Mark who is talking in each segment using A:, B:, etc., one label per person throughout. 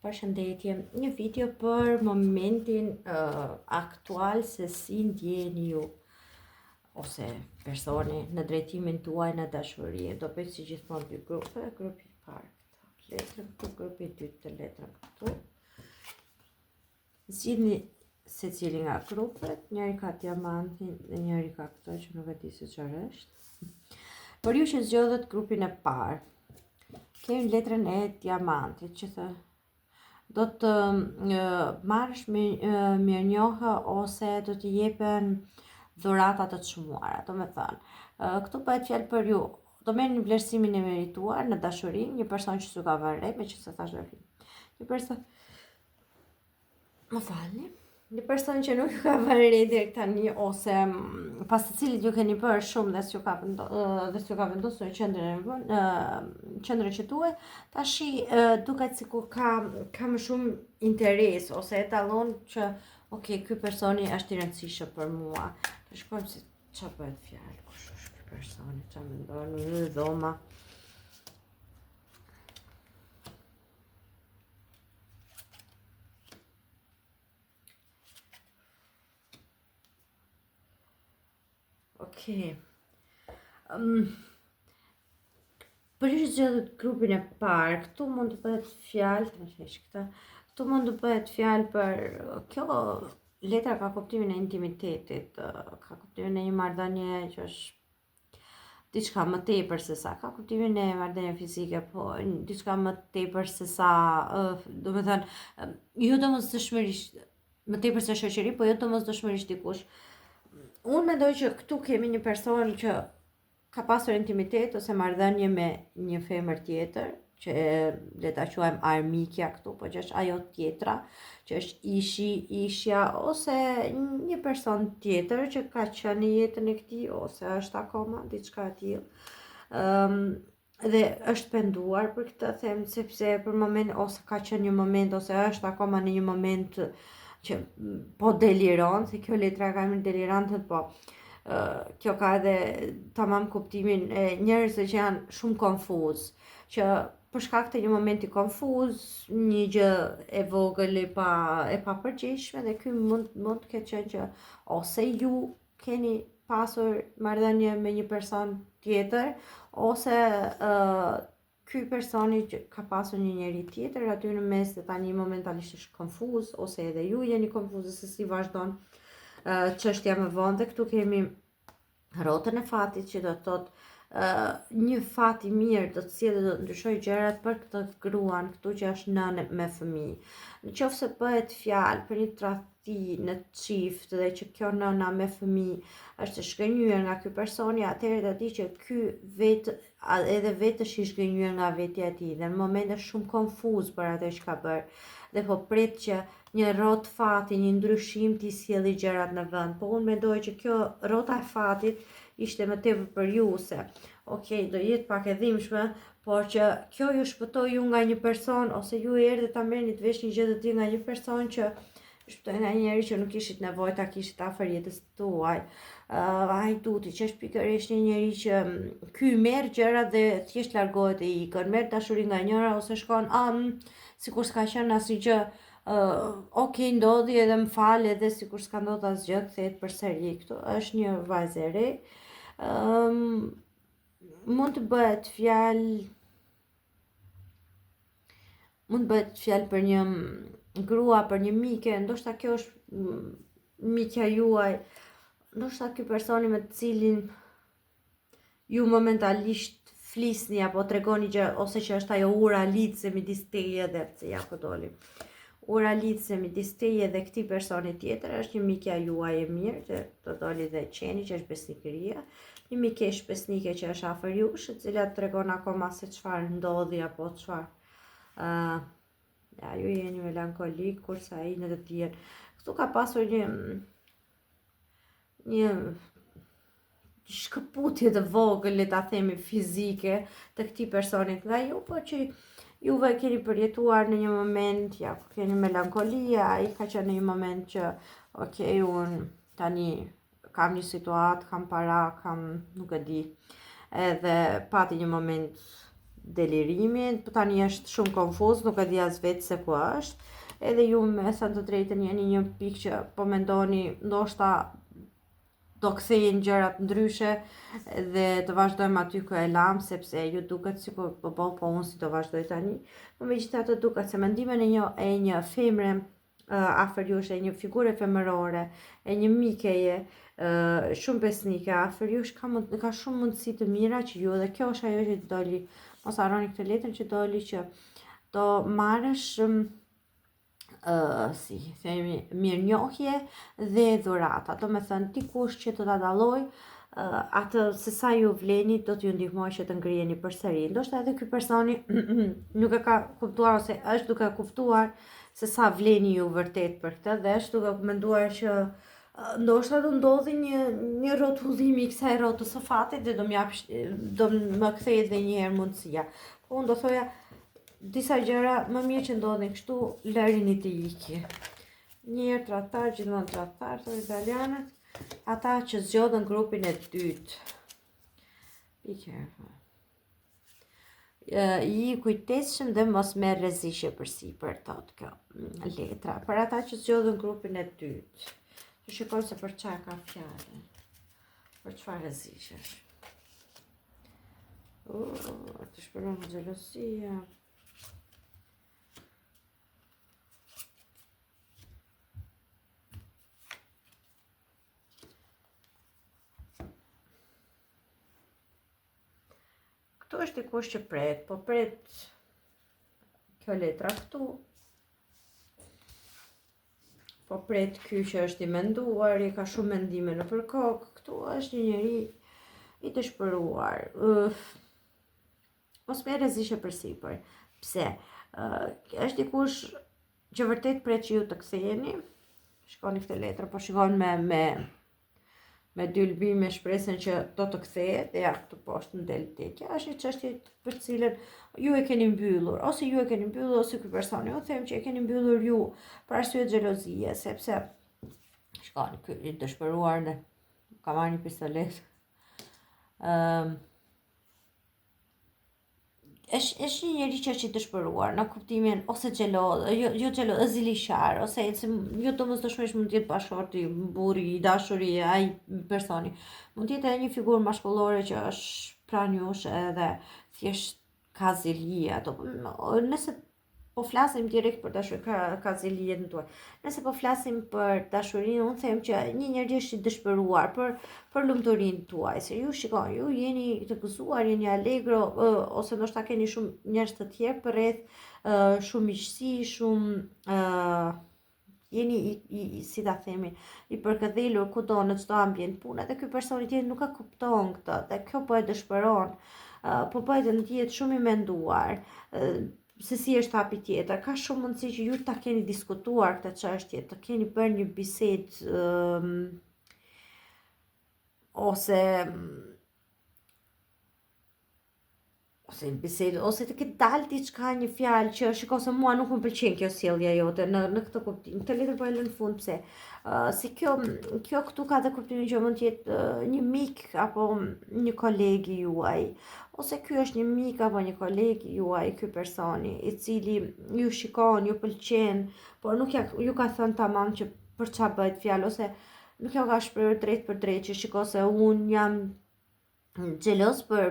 A: Përshëndetje, një video për momentin aktual se si ndjeni ju ose personi në drejtimin tuaj në dashuri. Do bëj si gjithmonë dy grupe, grupi i parë këtë letrën këtu, grupi i dytë të letrën këtu. Zgjidhni secili nga grupet, njëri ka diamantin dhe njëri ka këto që nuk e di se çfarë është. Por ju që zgjodhët grupin e parë, kemi letrën e diamantit që thë do të marrësh mirënjohje ose do të jepen dhurata të çmuara. Do me thënë, këtu bëhet fjalë për ju, do merrni vlerësimin e merituar në dashuri, një person që s'u ka vënë re, meqense thash deri. Një person, më falni, një person që nuk ka vënë re deri tani ose pas të cilit ju keni bërë shumë dhe s'ju ka vendosur në qendrën që duhet, tashi duket sikur ka më shumë interes ose e tallon që ok, ky personi është i rëndësishëm për mua. Të shkojmë se çfarë bëhet fjalë, kush është ky personi, çfarë mendon, në dhoma. Ok. Për ju që zgjedhët grupin e parë, këtu mund të bëhet fjalë, këtu mund të bëhet fjalë për kjo letra ka kuptimin e intimitetit, ka kuptimin e një marrëdhënie që është diçka më tepër se sa, ka kuptimin e marrëdhënie fizike, po diçka më tepër se sa, do me thënë, jo domosdoshmërisht, më tepër se shoqëri, po jo domosdoshmërisht dikush. Unë mendoj që këtu kemi një person që ka pasur intimitet ose marrëdhënie me një femër tjetër, që le ta quajmë armikja këtu, po që është ajo tjetra, që është ishja ose një person tjetër që ka qenë në jetën e këtij ose është akoma diçka e tillë. Dhe është penduar për këtë, them, sepse për moment ose ka qenë një moment ose është akoma në një moment që po deliron, se kjo letra ka emrin delirantët, po kjo ka edhe tamam kuptimin e njerëzve që janë shumë konfuz, që për shkak të një momenti konfuz, një gjë e vogël e papërgjithshme, dhe ky mund të ketë qenë që ose ju keni pasur marrëdhënie me një person tjetër, ose ky personi që ka pasur një njeri tjetër aty në mes dhe tani momentalisht është konfuz, ose edhe ju jeni konfuzë se si vazhdon çështja më vonë. Dhe këtu kemi rrotën e fatit që do të thotë një fat i mirë do të sjellë, do të ndryshojë gjërat për këtë gruan këtu që është nënë me fëmijë. Nëse bëhet fjalë për një tradhti në çift dhe që kjo nëna me fëmijë është shkënjyer nga ky personi, atëherë do di që ky vetë është i shkënjyer nga vetja e tij dhe në moment është shumë konfuz për atë që ka bërë dhe po pret që një rrotë fati, një ndryshim t'i sjellë gjërat në vend. Po unë mendoj që kjo rrota e fatit ishte më tepër për ju se ok, do jetë pak e dhimbshme, por që kjo ju shpëtoi ju nga një person ose ju erdhët ta merrni të vesh një gjë të tillë nga një person që shpëtoi nga një njeri që nuk kishit nevojë ta kishit afër jetës tuaj. Ai duti që është pikërisht një njeri që ky merr gjërat dhe thjesht largohet e ikën, merr dashuri nga njëra ose shkon sikur s'ka qenë asnjë ok, ndodhi edhe më fal, edhe sikur s'ka ndodhur asgjë, kthehet përsëri. Këtu është një vajzë e re. Mund të bëhet fjalë për një grua, për një mike, ndoshta kjo është mikja juaj, ndoshta ky personi me të cilin ju momentalisht flisni apo tregoni gjë, ose që është ajo ura lidhse midis teje dhe ja ku doli. Ura lidhse midis teje dhe këtij personi tjetër është një mikja juaj e mirë, që do doli dhe qeni, që është besnikëria, një mikesh besnike që është afër jush, e cila tregon akoma se çfarë ndodhi apo çfarë ju jeni melankolik, kurse ai në të tjerë. Këtu ka pasur një shkëputje të vogël, le ta themi, fizike të këtij personit nga ju, por që juve keni përjetuar në një moment, ja, ku keni melankolia, ai ka qenë në një moment që ok, unë tani kam një situatë, kam para, nuk e di, edhe pati një moment delirimin, tani është shumë konfuz, nuk e di as vetë se ku është. Edhe ju me thënë të drejtën jeni një pikë që po mendoni ndoshta do kthejnë gjërat ndryshe dhe të vazhdojmë aty ku e lam, sepse ju duket sikur po unë si do vazhdoj tani. Po megjithatë duket se mendimin e një femre afër jush, e një figure femërore, e një mikeje shumë besnike afër jush ka shumë mundësi të mira që ju, dhe kjo është ajo që doli, mos harroni këtë letër që doli, që do marrësh si themi mirënjohje dhe dhurata. Do me thënë dikush që të ta dalloj atë se sa ju vleni, do t'ju ndihmoj që të ngriheni përsëri. Ndoshta edhe ky personi nuk e ka kuptuar ose është duke kuptuar se sa vleni ju vërtet për këtë, dhe është duke menduar që ndoshta do ndodhi një rrotullim i kësaj rrotës së fatit dhe do më kthehet edhe një herë mundësia. Po unë do thoja disa gjëra më mirë që ndodhin kështu, lërini të iki. Një herë tradhtar, gjithmonë tradhtar, thonë italianët, ata që zgjodhen grupin e dytë. Be careful. I kujtesshëm dhe mos merr rrezikje përsipër, thotë kjo letra. Për ata që zgjodhen grupin e dytë. Të shikoj se për çfarë ka fjalën. Për çfarë rrezikësh. Të shpëron xhelosia. Këtu është dikush që pret, po pret kjo letra këtu, po pret ky që është i menduar, i ka shumë mendime në përkok, këtu është një njeri i dëshpëruar. Mos merr rrezikje përsipër. Pse? Është dikush që vërtet pret që ju të ktheheni. Shikoni këtë letër, po shikon me dy lbi, me shpresën që do të kthehet, dhe ja këtu poshtë në del tekja. Është një çështje për cilën ju e keni mbyllur, ose ju e keni mbyllur, ose ky personi. Unë them që e keni mbyllur ju për arsye xhelozie, sepse shikoni, ky i dëshpëruar ne ka marrë një pistolet. Është një njeri që është i dëshpëruar në kuptimin ose xheloz, jo xheloz, ziliqar, ose jo domosdoshmërisht mund të jetë bashorti, burri, i dashuri, ai personi. Mund të jetë edhe një figurë maskullore që është pranë jush edhe thjesht ka zili ato. Nëse po flasim direkt për dashuri, ka zili në tuaj. Nëse po flasim për dashurinë, unë them që një njeri është i dëshpëruar për lumturinë tuaj. Se ju shikoj, ju jeni të gëzuar, jeni allegro, ose ndoshta keni shumë njerëz të tjerë përreth, shumë miqësi, shumë jeni si ta themi, i përkëdhelur kudo në çdo ambient pune, dhe ky person i tjetër nuk e kupton këtë, dhe kjo po e dëshpëron, po bëhet të jetë shumë i menduar. Se si është hapi tjetër, ka shumë mundësi që ju ta keni diskutuar këtë çështje, të keni bërë një bisedë ose bisedë, ose të ketë dalë diçka, një fjalë që shiko se mua nuk më pëlqen kjo sjellja jote në këtë kuptim. Këtë letër po e lë në fund pse? Si kjo këtu ka dhe kuptimin që mund të jetë një mik apo një koleg i juaj, ose ky është një mik apo një koleg i juaj, ky personi i cili ju shikon, ju pëlqen, por nuk ju ka thënë tamam që për çfarë bëhet fjalë, ose nuk ju ka shprehur drejt për drejt që shiko se un jam xheloz për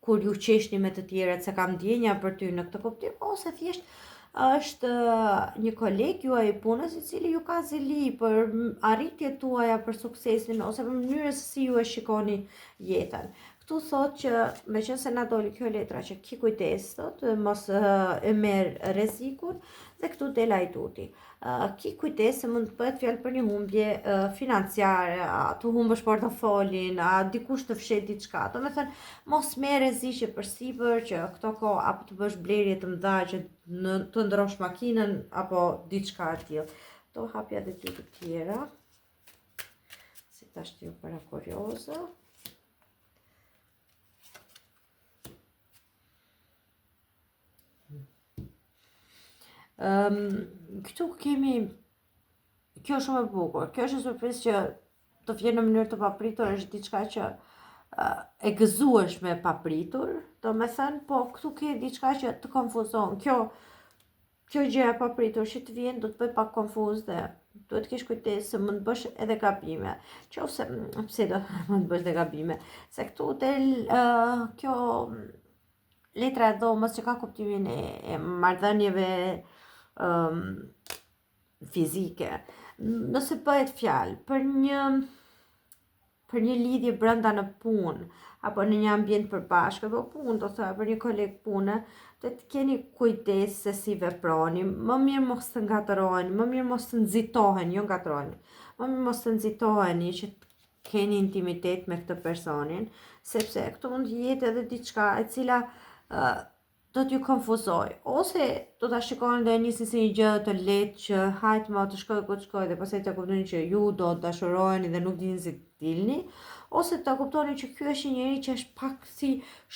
A: kur ju qeshni me të tjerët, se kam ndjenja për ty në këtë kuptim, ose thjesht është një koleg juaj i punës i cili ju ka zili për arritjet tuaja, për suksesin, ose për mënyrën se si ju e shikoni jetën. Këtu thot që meqense na doli kjo letra që ki kujdes, thot, mos e merr rrezikun, dhe këtu del ajduti. Ki kujdes se mund të bëhet fjalë për një humbje financiare, të humbësh portofolin, dikush të fshet diçka. Do të thënë, mos merr rreziqe përsipër që këto kohë apo të bësh blerje të mëdha që të ndrosh makinën apo diçka e tillë. Do hapja edhe dy të tjera. Si tash ju para kurioze. Këtu kemi, kjo është shumë e bukur, kjo është një surprizë që të vjen në mënyrë të papritur, është diçka që e gëzueshme e papritur, do me thënë, po këtu ke diçka që të konfuzon. Kjo gjë e papritur që të vjen do të bëj pak konfuz dhe duhet të kesh kujdes se mund të bësh edhe gabime. Qofse pse do mund të bësh edhe gabime, se këtu del kjo letra e dhomës që ka kuptimin e marrëdhënieve fizike. Nëse bëhet fjalë për një lidhje brenda në punë apo në një ambient përbashkët, apo punë, do thënë për një koleg pune, do të keni kujdes se si veproni, më mirë mos të ngatërojeni, më mirë mos të nxitoheni, jo ngatërojeni, më mirë mos të nxitoheni që të keni intimitet me këtë personin, sepse këtu mund të jetë edhe diçka e cila do t'ju konfuzoj, ose do ta shikoni dhe njësin si një gjë të lehtë që hajtë më të shkoj ku të shkoj dhe pastaj të kuptoni që ju do të dashuroheni dhe nuk dini si të dilni, ose të kuptoni që ky është një njeri që është pak si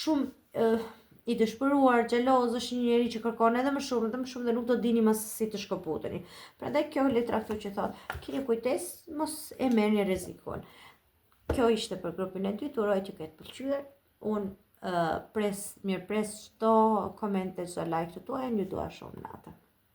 A: shumë i dëshpëruar, xheloz, është një njeri që kërkon edhe më shumë dhe nuk do dini më si të shkëputeni. Prandaj kjo letra këtu që thotë, keni kujdes, mos e merrni rrezikun. Kjo ishte për grupin e dytë, uroj që ketë pëlqyer. Unë mirë pres çdo komente, çdo like të tuaj, ju dua shumë natë.